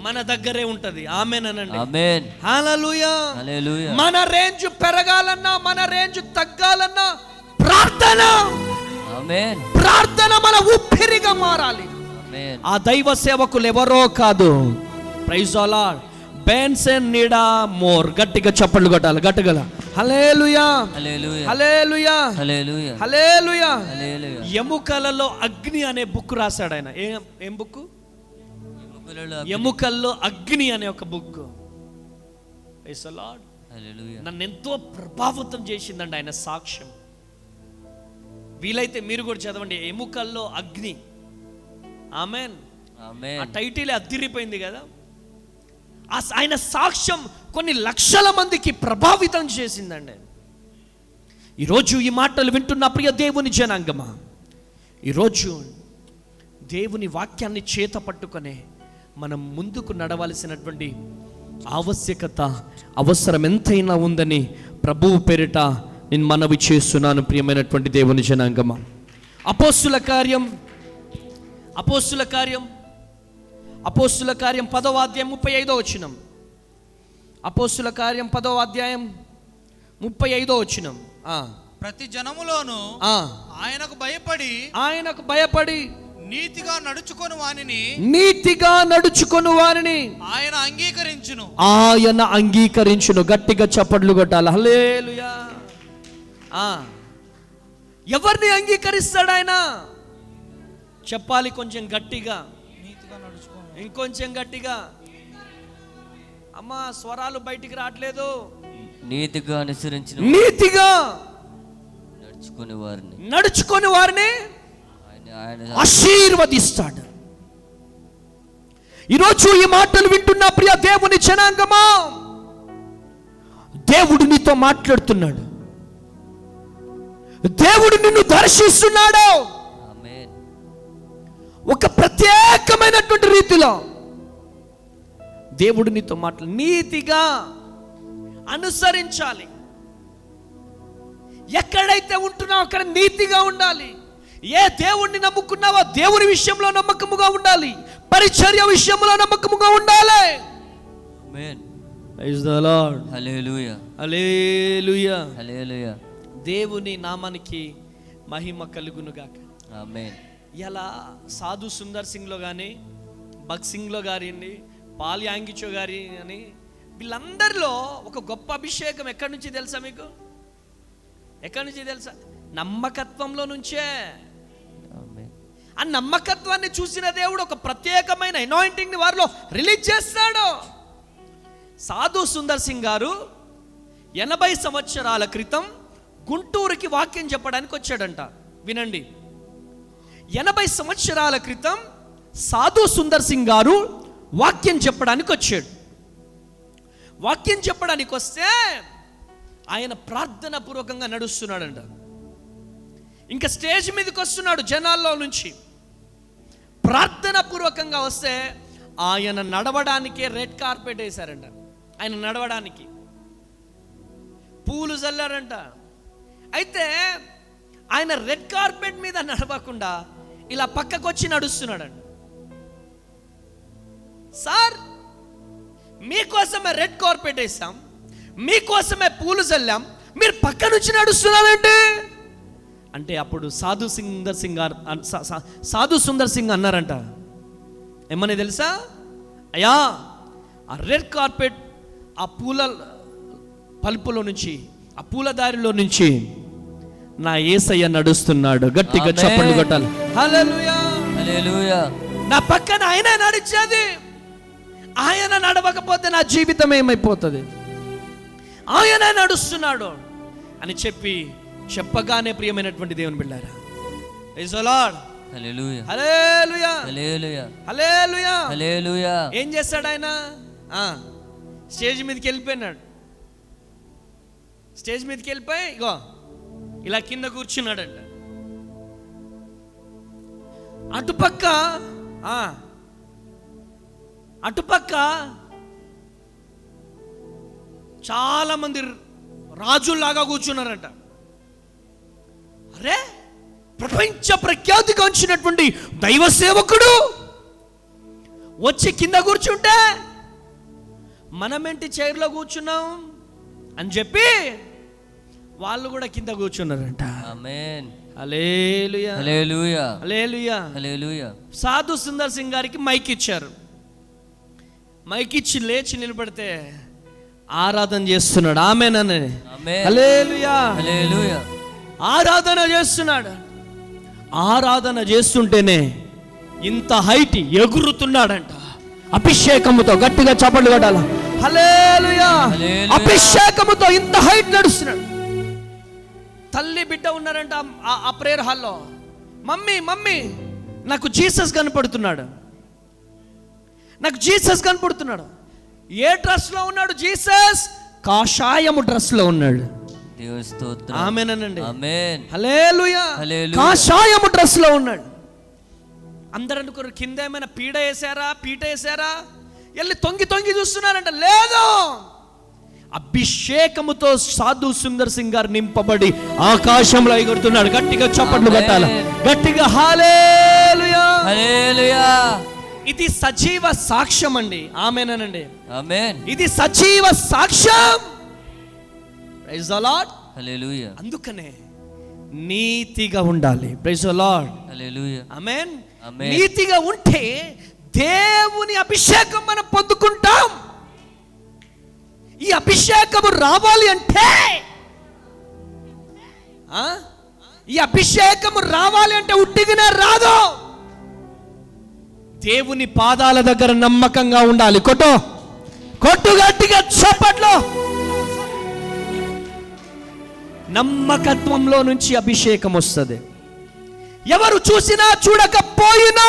మన దగ్గరే ఉంటది. ఆమేన్ అనండి, ఆమేన్, హల్లెలూయా, హల్లెలూయా. మన రేంజ్ పెరగాలన్నా, మన రేంజ్ తగ్గాలన్నా ప్రార్థన, ఆమేన్, ప్రార్థన మన ఊపిరిగా మారాలి. ఆమేన్. ఆ దైవ సేవకులు ఎవరో కాదు. Praise the lord. బెన్సన్ నీడా మోర్. గట్టిగా చప్పట్లు కొట్టాలి, గట్టిగా హల్లెలూయా, హల్లెలూయా, హల్లెలూయా, హల్లెలూయా, హల్లెలూయా. హల్లెలూయా. ఎముకలలో అగ్ని అనే బుక్ రాశాడు ఆయన. ఏం బుక్? ఎముకల్లో అగ్ని అనే ఒక బుక్. Praise the lord. హల్లెలూయా. నన్ను ఎంతో ప్రభావితం చేసిందండి ఆయన సాక్ష్యం. వీలైతే మీరు కూడా చదవండి, ఎముకల్లో అగ్ని. ఆమేన్, ఆమేన్. ఆ టైటిల్ అదిరిపోయింది కదా. ఆయన సాక్ష్యం కొన్ని లక్షల మందికి ప్రభావితం చేసిందండి. ఈరోజు ఈ మాటలు వింటున్న ప్రియ దేవుని జనాంగమా, ఈరోజు దేవుని వాక్యాన్ని చేత పట్టుకొనే మనం ముందుకు నడవలసినటువంటి ఆవశ్యకత, అవసరం ఎంతైనా ఉందని ప్రభువు పేరిట నేను మనవి చేస్తున్నాను. ప్రియమైనటువంటి దేవుని జనాంగమా, అపోస్తుల కార్యం 10వ అధ్యాయం 35వ వచనం. అపోస్తుల కార్యం 10వ అధ్యాయం 35వ వచనం. ప్రతి జనములోను ఆయనకు భయపడి నీతిగా నడుచుకొని వానిని ఆయన అంగీకరించును. గట్టిగా చప్పట్లు కొట్టాలి. హల్లెలూయా. ఎవరిని అంగీకరిస్తాడు ఆయన? చెప్పాలి కొంచెం గట్టిగా, ఇంకొంచెం గట్టిగా. అమ్మా, స్వరాలు బయటికి రావట్లేదు. నీతిగా నడుచుకొని వారిని ఆశీర్వదిస్తాడు. ఈరోజు ఈ మాటలు వింటున్న ప్రియ దేవుని జనాంగమా, దేవుడు నీతో మాట్లాడుతున్నాడు. దేవుడు నిన్ను దర్శిస్తున్నాడు. ఒక ప్రత్యేకమైనటువంటి రీతిలో దేవుడు నీతో నీతిగా అనుసరించాలి. ఎక్కడైతే ఉంటున్నావు అక్కడ నీతిగా ఉండాలి. ఏ దేవుణ్ణి నమ్ముకున్నావో దేవుని విషయంలో నమ్మకముగా ఉండాలి. పరిచర్య విషయంలో నమ్మకముగా ఉండాలి. ఆమేన్. Praise the lord. హల్లెలూయా. హల్లెలూయా. హల్లెలూయా. దేవుని నామానికి మహిమ కలుగును గాక. ఆమేన్. ఇలా సాధు సుందర్ సింగ్లో కానీ, భగత్ సింగ్లో గారిని, పాల్ యాంగిచో గారి అని, వీళ్ళందరిలో ఒక గొప్ప అభిషేకం ఎక్కడి నుంచి తెలుసా మీకు? ఎక్కడి నుంచి తెలుసా? నమ్మకత్వంలో నుంచే. ఆ నమ్మకత్వాన్ని చూసిన దేవుడు ఒక ప్రత్యేకమైన అనాయింటింగ్ని వారిలో రిలీజ్ చేస్తాడు. సాధు సుందర్ సింగ్ గారు 80 సంవత్సరాల క్రితం గుంటూరుకి వాక్యం చెప్పడానికి వచ్చాడంట. వినండి, 80 సంవత్సరాల క్రితం సాధు సుందర్ సింగ్ గారు వాక్యం చెప్పడానికి వచ్చాడు. వాక్యం చెప్పడానికి వస్తే ఆయన ప్రార్థన పూర్వకంగా నడుస్తున్నాడంట. ఇంకా స్టేజ్ మీదకి వస్తున్నాడు జనాల్లో నుంచి. ప్రార్థన పూర్వకంగా వస్తే ఆయన నడవడానికే రెడ్ కార్పెట్ వేశారంట. ఆయన నడవడానికి పూలు చల్లారంట. అయితే ఆయన రెడ్ కార్పెట్ మీద నడవకుండా ఇలా పక్కకు వచ్చి నడుస్తున్నాడంట. సార్, మీకోసమే రెడ్ కార్పెట్ వేసాం, మీకోసమే పూలు చల్లాం, మీరు పక్క నుంచి నడుస్తున్నారంటే అంటే అప్పుడు సాధు సుందర్ సింగ్ అన్నారంట, ఏమని తెలుసా? అయ్యా, ఆ రెడ్ కార్పెట్, ఆ పూల పలుపులో నుంచి, ఆ పూల దారిలో నుంచి నా యేసయ్య నడుస్తున్నాడు. గట్టిగా చప్పట్లు కొట్టాలి. హల్లెలూయా. హల్లెలూయా. నా పక్కన ఆయన నడిచేది. ఆయన నడవకపోతే నా జీవితం ఏమైపోతుంది? ఆయన నడుస్తున్నాడు అని చెప్పగానే ప్రియమైనటువంటి దేవుని బిడ్డారా, ప్రైజ్ ది లార్డ్. హల్లెలూయా. హల్లెలూయా. హల్లెలూయా. హల్లెలూయా. హల్లెలూయా. ఏం చేస్తాడు ఆయన? స్టేజ్ మీదకి వెళ్ళిపోయినాడు. స్టేజ్ మీదకి వెళ్ళిపోయి ఇగో ఇలా కింద కూర్చున్నాడంట. అటుపక్క చాలా మంది రాజుల్లాగా కూర్చున్నారంట. అరే, ప్రపంచ ప్రఖ్యాతిగాంచినటువంటి దైవ సేవకుడు వచ్చి కింద కూర్చుంటే మనమేంటి చైర్లో కూర్చున్నాం అని చెప్పి వాళ్ళు కూడా కింద కూర్చున్నారంట. ఆమేన్. హల్లెలూయా. హల్లెలూయా. హల్లెలూయా. హల్లెలూయా. సాధు సుందర్ సింగ్ గారికి మైక్ ఇచ్చారు. మైక్ ఇచ్చి లేచి నిలబడితే ఆరాధన చేస్తున్నాడు. ఆమేన్ అనే. హల్లెలూయా. హల్లెలూయా. ఆరాధన చేస్తున్నాడు. ఆరాధన చేస్తుంటేనే ఇంత హైట్ ఎగురుతున్నాడంట. అభిషేకముతో గట్టిగా చప్పట్లు కొట్టాల. హల్లెలూయా. అభిషేకముతో ఇంత హైట్ నడుస్తున్నాడు. తల్లి బిడ్డ ఉన్నారంట ఆ ప్రేయర్ హాల్లో. మమ్మీ నాకు జీసస్ కనపడుతున్నాడు, నాకు జీసస్ కనపడుతున్నాడు. ఏ డ్రెస్ లో ఉన్నాడు జీసస్? కాషాయము డ్రెస్ లో ఉన్నాడు. దేవుని స్తోత్రం. ఆమేన్ అనండి. ఆమేన్. హల్లెలూయా. హల్లెలూయా. కాషాయము డ్రెస్ లో ఉన్నాడు. అందరూ అనుకోరు కింద ఏమైనా పీట వేసారా వెళ్ళి తొంగి చూస్తున్నారంట. లేదు, అభిషేకముతో సాధు సుందర్ సింగ్ గారు నింపబడి ఆకాశంలో ఎగురుతున్నాడు. గట్టిగా చప్పట్లు కొట్టాలి, గట్టిగా హల్లెలూయా హల్లెలూయా. ఇది సజీవ సాక్ష్యం అండి. ఆమేనండి, ఆమేన్. ఇది సజీవ సాక్ష్యం. ప్రైజ్ ది లార్డ్, హల్లెలూయా. అందుకనే నీతిగా ఉండాలి. ప్రైజ్ ది లార్డ్, హల్లెలూయా. ఆమేన్. ఆమేన్. నీతిగా ఉంటే దేవుని అభిషేకం మనం పొందుకుంటాం. ఈ అభిషేకము రావాలి అంటే ఉట్టిగానే రాదు. దేవుని పాదాల దగ్గర నమ్మకంగా ఉండాలి. కొట్టు గట్టిగా చప్పట్లో. నమ్మకత్వంలో నుంచి అభిషేకం వస్తుంది. ఎవరు చూసినా చూడకపోయినా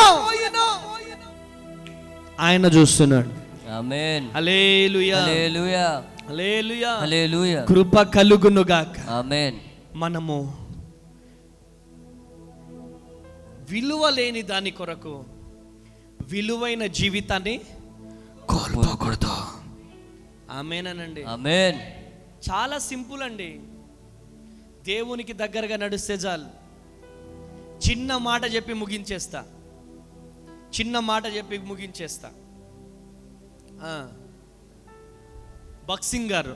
ఆయన చూస్తున్నాడు. ఆమేన్. హల్లెలూయా హల్లెలూయా హల్లెలూయా హల్లెలూయా. కృప కలుగును గాక. ఆమేన్. మనము విలువ లేని దాని కొరకు విలువైన జీవితాన్ని కోల్పోకూడదు. ఆమేనండి, ఆమేన్. చాలా సింపుల్ అండి. దేవునికి దగ్గరగా నడిస్తే చాలు. చిన్న మాట చెప్పి ముగించేస్తా. బక్సింగ్ గారు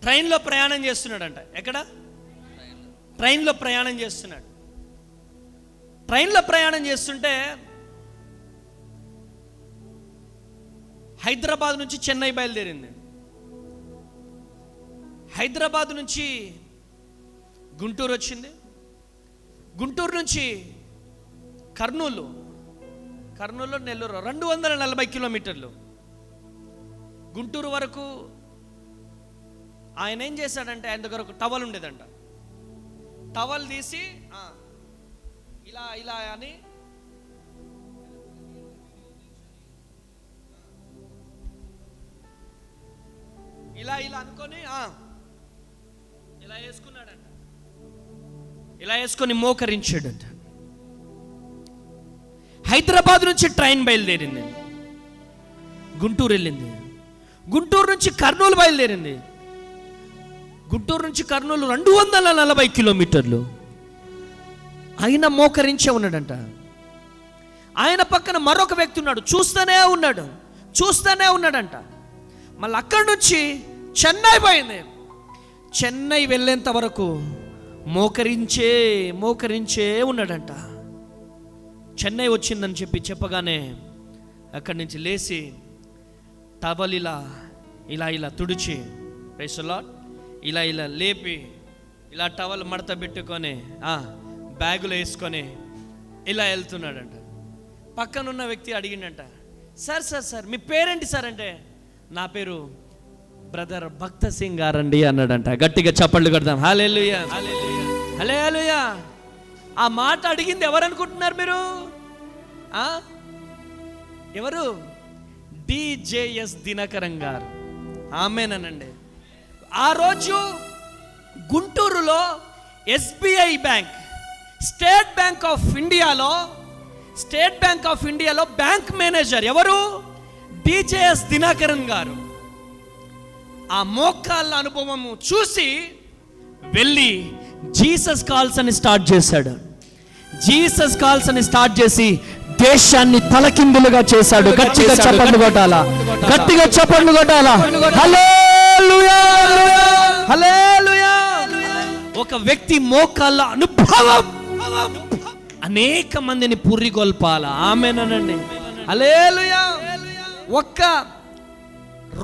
ట్రైన్లో ప్రయాణం చేస్తున్నాడంట. ఎక్కడ? ట్రైన్లో ప్రయాణం చేస్తున్నాడు. ట్రైన్లో ప్రయాణం చేస్తుంటే హైదరాబాద్ నుంచి చెన్నై బయలుదేరింది. హైదరాబాద్ నుంచి గుంటూరు వచ్చింది. గుంటూరు నుంచి కర్నూలు, నెల్లూరు 240 కిలోమీటర్లు. గుంటూరు వరకు ఆయన ఏం చేశాడంటే, ఆయన దగ్గర ఒక టవల్ ఉండేదంట. టవల్ తీసి ఇలా అని ఇలా అనుకొని ఇలా వేసుకున్నాడంట. ఇలా వేసుకొని మోకరించాడంట. హైదరాబాద్ నుంచి ట్రైన్ బయలుదేరింది, గుంటూరు వెళ్ళింది. గుంటూరు నుంచి కర్నూలు బయలుదేరింది. గుంటూరు నుంచి కర్నూలు 240 కిలోమీటర్లు. ఆయన మోకరించే ఉన్నాడంట. ఆయన పక్కన మరొక వ్యక్తి ఉన్నాడు, చూస్తూనే ఉన్నాడంట. మళ్ళీ అక్కడి నుంచి చెన్నై పోయింది. చెన్నై వెళ్ళేంత వరకు మోకరించే ఉన్నాడంట. చెన్నై వచ్చిందని చెప్పగానే అక్కడి నుంచి లేచి టవల్ ఇలా తుడిచి, ప్రైజ్ ది లార్డ్, ఇలా లేపి ఇలా టవల్ మడత పెట్టుకొని బ్యాగులో వేసుకొని ఇలా వెళ్తున్నాడంట. పక్కనున్న వ్యక్తి అడిగిండంట, సార్ మీ పేరేంటి సార్ అంటే, నా పేరు బ్రదర్ భక్త సింగ్ గారండి అన్నాడంట. గట్టిగా చప్పట్లు కొడదాం. హల్లెలూయా హల్లెలూయా. ఆ మాట అడిగింది ఎవరు అనుకుంటున్నారు మీరు? ఎవరు? డిజేఎస్ దినకరన్ గారు. ఆమేనండి. ఆ రోజు గుంటూరులో SBI bank, state bank of ఇండియాలో బ్యాంక్ మేనేజర్ ఎవరు? డిజేఎస్ దినకరన్ గారు. ఆ మోకాళ్ళ అనుభవము చూసి వెళ్ళి జీసస్ కాల్స్ అని స్టార్ట్ చేసి దేశాన్ని తలకిందులుగా చేశాడు. గట్టిగా చప్పట్లు కొట్టాలా. హల్లెలూయా హల్లెలూయా. ఒక వ్యక్తి మోకాళ్ళ అనుభవం అనేక మందిని పురిగొల్పాలా. ఆమేనండి, హల్లెలూయా. ఒక్క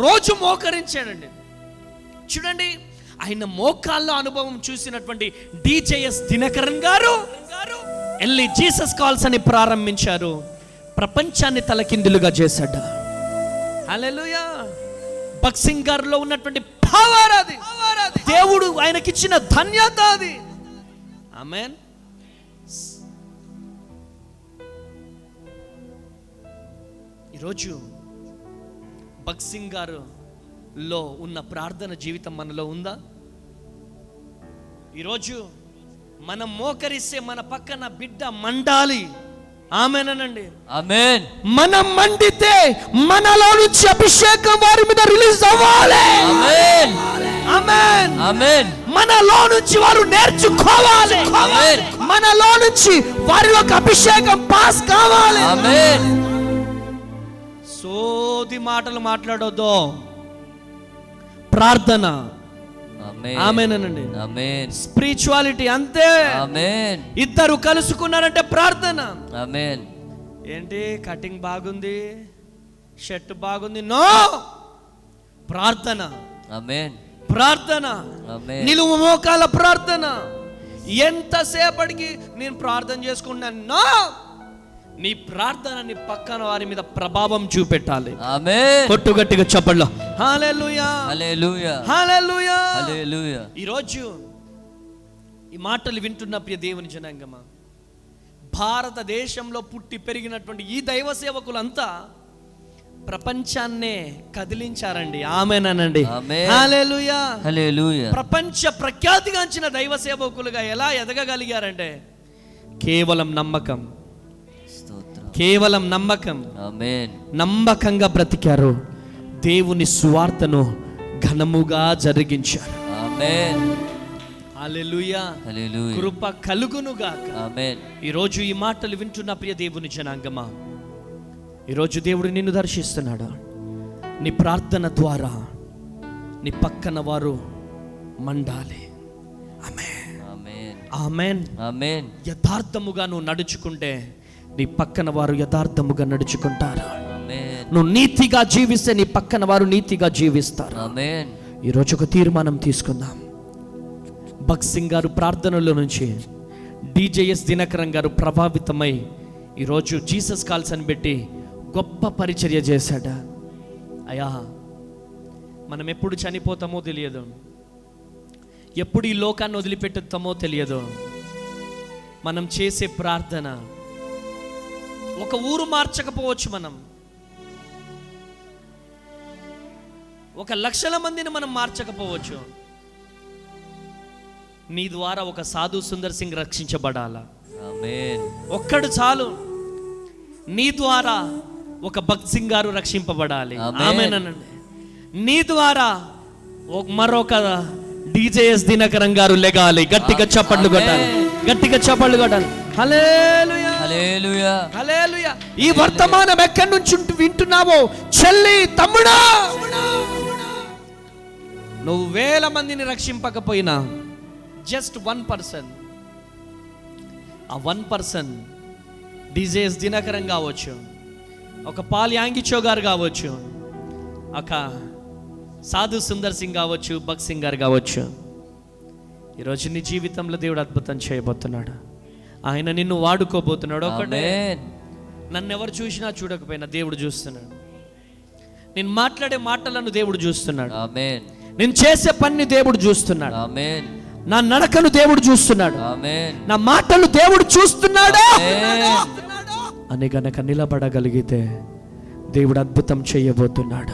రోజు మోకరించాడండి. చూడండి, ఆయన మోకాళ్ళ అనుభవం చూసినటువంటి డిజేఎస్ దినకరన్ గారు వెళ్ళి జీసస్ కాల్స్ అని ప్రారంభించారు. ప్రపంచాన్ని తలకిందులుగా చేశాడు. హల్లెలూయా. బక్సింగ్ గారిలో ఉన్నటువంటి పవర్ అది, దేవుడు ఆయనకిచ్చిన ధన్యత అది. ఆమేన్. ఈరోజు బక్సింగ్ గారులో ఉన్న ప్రార్థన జీవితం మనలో ఉందా? ఈరోజు మనం మోకరిస్తే మన పక్కన బిడ్డ మండాలి. ఆమేనండి. ఆమేన్. మనం మండితే మనలో నుంచి అభిషేకం వారి మీద రిలీజ్ అవ్వాలి. ఆమేన్. ఆమేన్. ఆమేన్. మనలో నుంచి వారు నేర్చుకోవాలి. ఆమేన్. మనలో నుంచి వారిలోకి అభిషేకం పాస్ కావాలి. ఆమేన్. సోది మాటలు మాట్లాడొద్దు. ప్రార్థన. ఆమేన్. ఆమేనండి. ఆమేన్. స్పిరిచువాలిటీ అంతే. ఆమేన్. ఇద్దరు కలుసుకున్నారంటే ప్రార్థన. ఆమేన్. ఏంటి కటింగ్ బాగుంది, షర్ట్ బాగుంది, నో. ప్రార్థన. ఆమేన్. ప్రార్థన. ఆమేన్. నిలువు మోకాల ప్రార్థన. ఎంతసేపటికి నేను ప్రార్థన చేసుకున్నాను, నో. నీ ప్రార్థన నీ పక్కన వారి మీద ప్రభావం చూపెట్టాలి. ఆమేన్. కొట్టు గట్టిగా చప్పట్లో హల్లెలూయా, హల్లెలూయా, హల్లెలూయా. హల్లెలూయా. ఈరోజు ఈ మాటలు వింటున్న ప్రియ దేవుని జనాంగమా, భారతదేశంలో పుట్టి పెరిగినటువంటి ఈ దైవ సేవకులంతా ప్రపంచాన్నే కదిలించారండి. ఆమేనండి. ఆమేన్. హల్లెలూయా, హల్లెలూయా. ప్రపంచ ప్రఖ్యాతిగాంచిన దైవ సేవకులుగా ఎలా ఎదగగలిగారంటే కేవలం నమ్మకం, స్తోత్రం. కేవలం నమ్మకం. ఆమేన్. నమ్మకంగా బ్రతికారు. దేవుని సువార్తను ఘనముగా జరిగించారు. ఆమేన్. హల్లెలూయా. హల్లెలూయా. కృప కలుగునుగాక. ఆమేన్. ఈరోజు ఈ మాటలు వింటున్న ప్రియ దేవుని జనాంగమా, ఈరోజు దేవుడు నిన్ను దర్శిస్తున్నాడు. నీ ప్రార్థన ద్వారా నీ పక్కన వారు మండాలి. ఆమేన్. ఆమేన్. ఆమేన్. ఆమేన్. యథార్థముగా నువ్వు నడుచుకుంటే నీ పక్కన వారు యథార్థముగా నడుచుకుంటారు. ఆమేన్. నువ్వు నీతిగా జీవిస్తే నీ పక్కన వారు నీతిగా జీవిస్తారు. ఆమేన్. ఈరోజు ఒక తీర్మానం తీసుకుందాం. భగత్ సింగ్ గారు ప్రార్థనలో నుంచి డిజేఎస్ దినకరన్ గారు ప్రభావితమై ఈరోజు జీసస్ కాల్స్ అని పెట్టి గొప్ప పరిచర్య చేశాడు. అయ్యా, మనం ఎప్పుడు చనిపోతామో తెలియదు, ఎప్పుడు ఈ లోకాన్ని వదిలిపెట్టుతామో తెలియదు. మనం చేసే ప్రార్థన ఒక ఊరు మార్చకపోవచ్చు, మనం 1,00,000 మందిని మనం మార్చకపోవచ్చు. నీ ద్వారా ఒక సాధు సుందర్ సింగ్ రక్షించబడాలా? ఆమేన్. ఒక్కడు చాలు. నీ ద్వారా ఒక భగత్ సింగ్ గారు రక్షింపబడాలి. ఆమేన్. ఆమేనండి. నీ ద్వారా మరొక డిజేఎస్ దినకరన్ గారు లెగాలి. గట్టిగా చప్పట్లు కొట్టాలి, గట్టిగా చప్పట్లు కొట్టాలి. హల్లెలూయా, హల్లెలూయా. హల్లెలూయా. ఈ వర్తమానం ఎక్కడి నుంచి వింటున్నావో చెల్లి, తమ్ముడా, నువ్వు 1000 మందిని రక్షింపకపోయినా జస్ట్ 1%, ఆ 1% డిజేఎస్ దినకరన్ కావచ్చు, ఒక పాల్ యాంగిచో గారు కావచ్చు, ఒక సాధు సుందర్ సింగ్ కావచ్చు, భగత్ సింగ్ గారు కావచ్చు. ఈరోజు నీ జీవితంలో దేవుడు అద్భుతం చేయబోతున్నాడు. ఆయన నిన్ను వాడుకోబోతున్నాడు. ఒకటే, ఆమేన్. నన్ను ఎవరు చూసినా చూడకపోయినా దేవుడు చూస్తున్నాడు. నేను మాట్లాడే మాటలను దేవుడు చూస్తున్నాడు. ఆమేన్. నేను చేసే పని దేవుడు చూస్తున్నాడు. ఆమేన్. నా నడకను దేవుడు చూస్తున్నాడు. ఆమేన్. నా మాటలు దేవుడు చూస్తున్నాడు ఆమేన్. అని గనక నిలబడగలిగితే దేవుడు అద్భుతం చేయబోతున్నాడు.